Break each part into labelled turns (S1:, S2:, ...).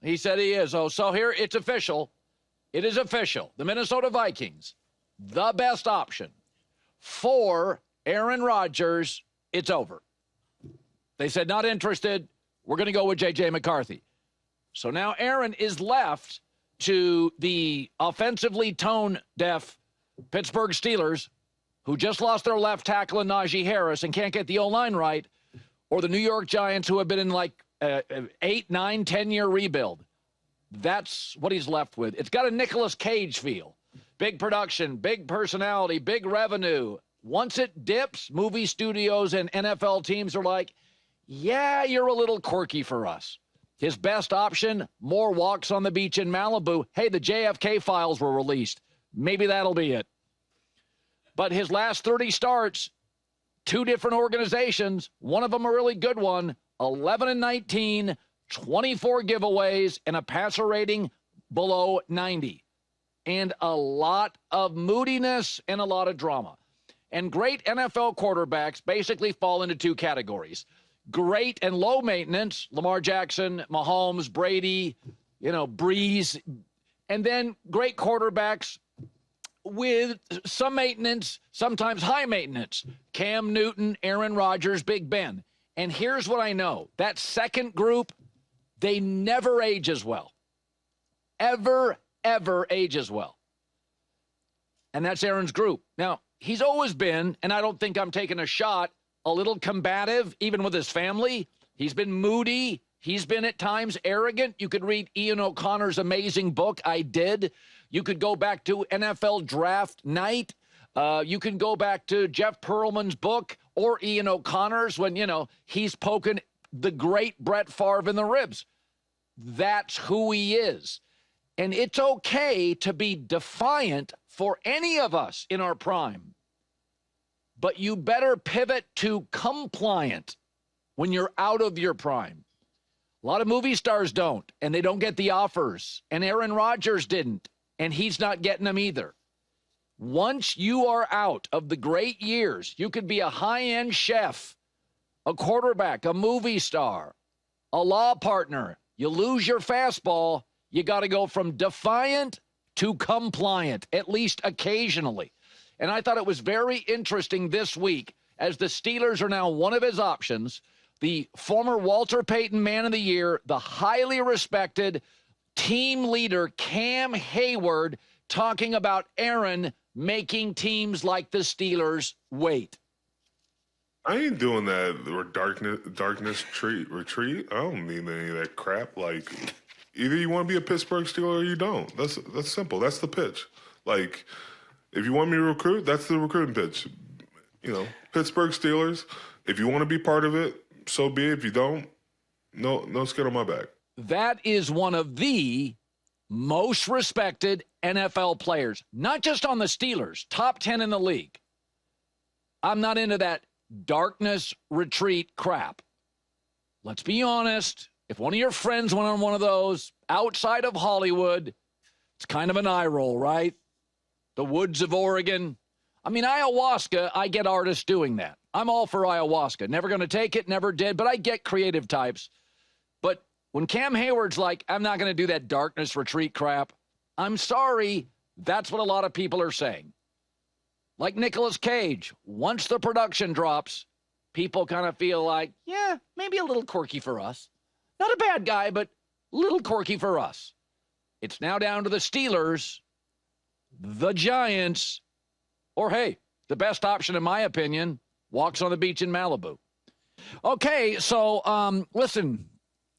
S1: He said he is. Oh, so here it's official. It is official. The Minnesota Vikings, the best option for Aaron Rodgers. It's over. They said not interested. We're going to go with J.J. McCarthy. So now Aaron is left to the offensively tone-deaf Pittsburgh Steelers, who just lost their left tackle in Najee Harris and can't get the O-line right, or the New York Giants, who have been in like 8, 9, 10-year rebuild. That's what he's left with. It's got a Nicolas Cage feel. Big production, big personality, big revenue. Once it dips, movie studios and NFL teams are like, yeah, you're a little quirky for us. His best option, more walks on the beach in Malibu. Hey, the JFK files were released. Maybe that'll be it. But his last 30 starts, 2 different organizations, one of them a really good one, 11-19, 24 giveaways, and a passer rating below 90. And a lot of moodiness and a lot of drama. And great NFL quarterbacks basically fall into 2 categories. Great and low maintenance, Lamar Jackson, Mahomes, Brady, Breeze. And then great quarterbacks with some maintenance, sometimes high maintenance. Cam Newton, Aaron Rodgers, Big Ben. And here's what I know. That second group, they never age as well. Ever age as well. And that's Aaron's group. Now, he's always been, and I don't think I'm taking a shot, a little combative, even with his family. He's been moody. He's been at times arrogant. You could read Ian O'Connor's amazing book, I Did. You could go back to NFL Draft Night. You can go back to Jeff Pearlman's book or Ian O'Connor's when, he's poking the great Brett Favre in the ribs. That's who he is. And it's okay to be defiant for any of us in our prime. But you better pivot to compliant when you're out of your prime. A lot of movie stars don't, and they don't get the offers. And Aaron Rodgers didn't, and he's not getting them either. Once you are out of the great years, you could be a high-end chef, a quarterback, a movie star, a law partner. You lose your fastball, you got to go from defiant to compliant, at least occasionally. And I thought it was very interesting this week, as the Steelers are now one of his options, the former Walter Payton Man of the Year, the highly respected team leader Cam Hayward, talking about Aaron making teams like the Steelers wait.
S2: I ain't doing that or darkness retreat. I don't need any of that crap. Like, either you want to be a Pittsburgh Steeler or you don't. That's simple. That's the pitch. Like, if you want me to recruit, that's the recruiting pitch. Pittsburgh Steelers, if you want to be part of it, so be it. If you don't, no skin on my back.
S1: That is one of the most respected NFL players, not just on the Steelers, top 10 in the league. I'm not into that darkness retreat crap. Let's be honest. If one of your friends went on one of those outside of Hollywood, it's kind of an eye roll, right? The woods of Oregon. I mean, ayahuasca, I get artists doing that. I'm all for ayahuasca. Never going to take it, never did, but I get creative types. But when Cam Hayward's like, I'm not going to do that darkness retreat crap, I'm sorry, that's what a lot of people are saying. Like Nicolas Cage, once the production drops, people kind of feel like, yeah, maybe a little quirky for us. Not a bad guy, but a little quirky for us. It's now down to the Steelers, the Giants, or, hey, the best option, in my opinion, walks on the beach in Malibu. Okay, so, listen,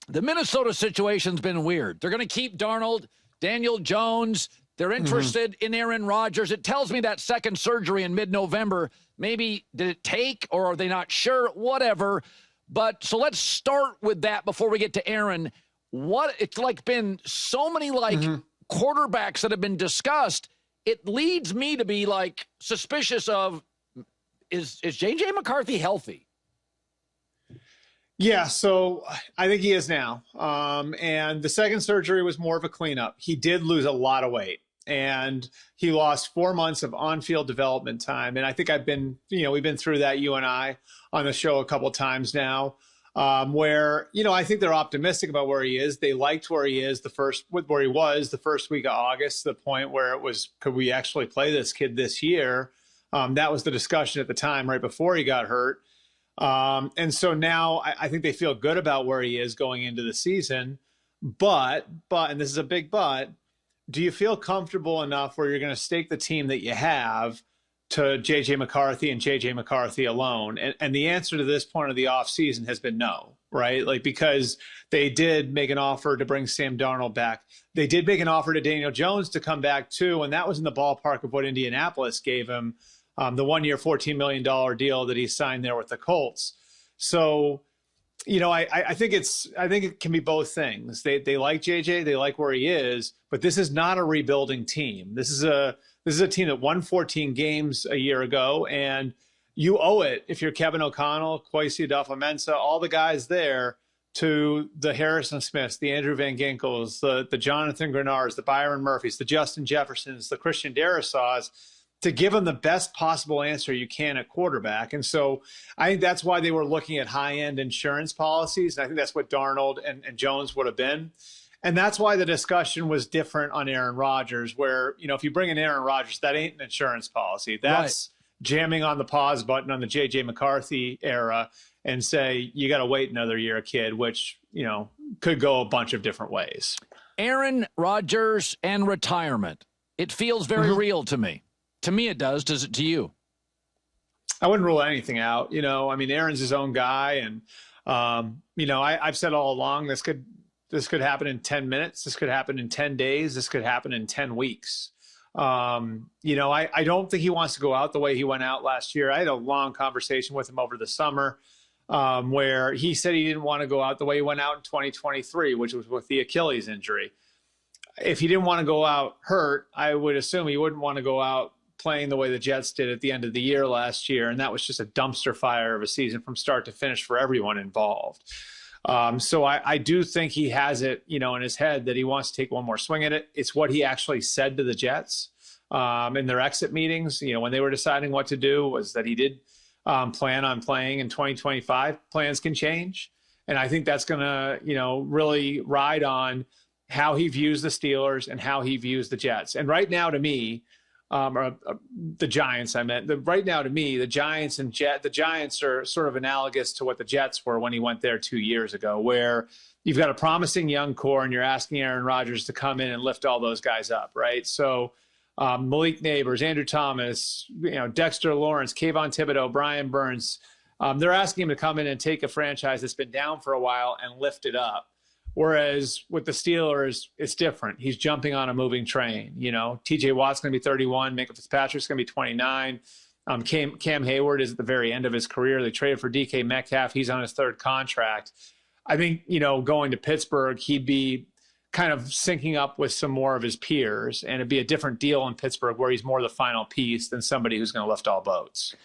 S1: the Minnesota situation's been weird. They're going to keep Darnold, Daniel Jones. They're interested in Aaron Rodgers. It tells me that second surgery in mid-November, maybe did it take or are they not sure? Whatever. But so let's start with that before we get to Aaron. It's like been so many quarterbacks that have been discussed. It leads me to be like suspicious of, is J.J. McCarthy healthy?
S3: Yeah, so I think he is now. And the second surgery was more of a cleanup. He did lose a lot of weight, and he lost 4 months of on-field development time. And I think we've been through that, you and I, on the show a couple of times now. where, I think they're optimistic about where he is. They liked where he is where he was the first week of August, to the point where it was, could we actually play this kid this year? That was the discussion at the time, right before he got hurt. And so now I think they feel good about where he is going into the season. But, and this is a big but, do you feel comfortable enough where you're going to stake the team that you have to J.J. McCarthy and J.J. McCarthy alone? And the answer to this point of the offseason has been no, right? Like, because they did make an offer to bring Sam Darnold back. They did make an offer to Daniel Jones to come back too, and that was in the ballpark of what Indianapolis gave him, the 1 year, $14 million deal that he signed there with the Colts. So, I think it can be both things. They like JJ, they like where he is, but this is not a rebuilding team. This is a team that won 14 games a year ago, and you owe it, if you're Kevin O'Connell, Kwesi Adofo-Mensah, all the guys there, to the Harrison Smiths, the Andrew Van Ginkels, the Jonathan Grenards, the Byron Murphys, the Justin Jeffersons, the Christian Darasaws, to give them the best possible answer you can at quarterback. And so I think that's why they were looking at high-end insurance policies. And I think that's what Darnold and Jones would have been. And that's why the discussion was different on Aaron Rodgers, where, if you bring in Aaron Rodgers, that ain't an insurance policy. That's jamming on the pause button on the J.J. McCarthy era and say, you got to wait another year, kid, which, could go a bunch of different ways.
S1: Aaron Rodgers and retirement. It feels very real to me. To me, it does. Does it to you?
S3: I wouldn't rule anything out. Aaron's his own guy. And, I've said all along, this could happen in 10 minutes. This could happen in 10 days. This could happen in 10 weeks. I don't think he wants to go out the way he went out last year. I had a long conversation with him over the summer where he said he didn't want to go out the way he went out in 2023, which was with the Achilles injury. If he didn't want to go out hurt, I would assume he wouldn't want to go out playing the way the Jets did at the end of the year last year. And that was just a dumpster fire of a season from start to finish for everyone involved. So I do think he has it, in his head that he wants to take one more swing at it. It's what he actually said to the Jets in their exit meetings, when they were deciding what to do, was that he did plan on playing in 2025. Plans can change. And I think that's going to, really ride on how he views the Steelers and how he views the Jets. And right now, to me, the Giants, right now, to me, the Giants the Giants are sort of analogous to what the Jets were when he went there 2 years ago, where you've got a promising young core and you're asking Aaron Rodgers to come in and lift all those guys up, right? So Malik Neighbors, Andrew Thomas, Dexter Lawrence, Kayvon Thibodeau, Brian Burns, they're asking him to come in and take a franchise that's been down for a while and lift it up. Whereas with the Steelers, it's different. He's jumping on a moving train. T.J. Watt's going to be 31. Minka Fitzpatrick's going to be 29. Cam Hayward is at the very end of his career. They traded for DK Metcalf. He's on his third contract. I think, going to Pittsburgh, he'd be kind of syncing up with some more of his peers, and it'd be a different deal in Pittsburgh where he's more the final piece than somebody who's going to lift all boats.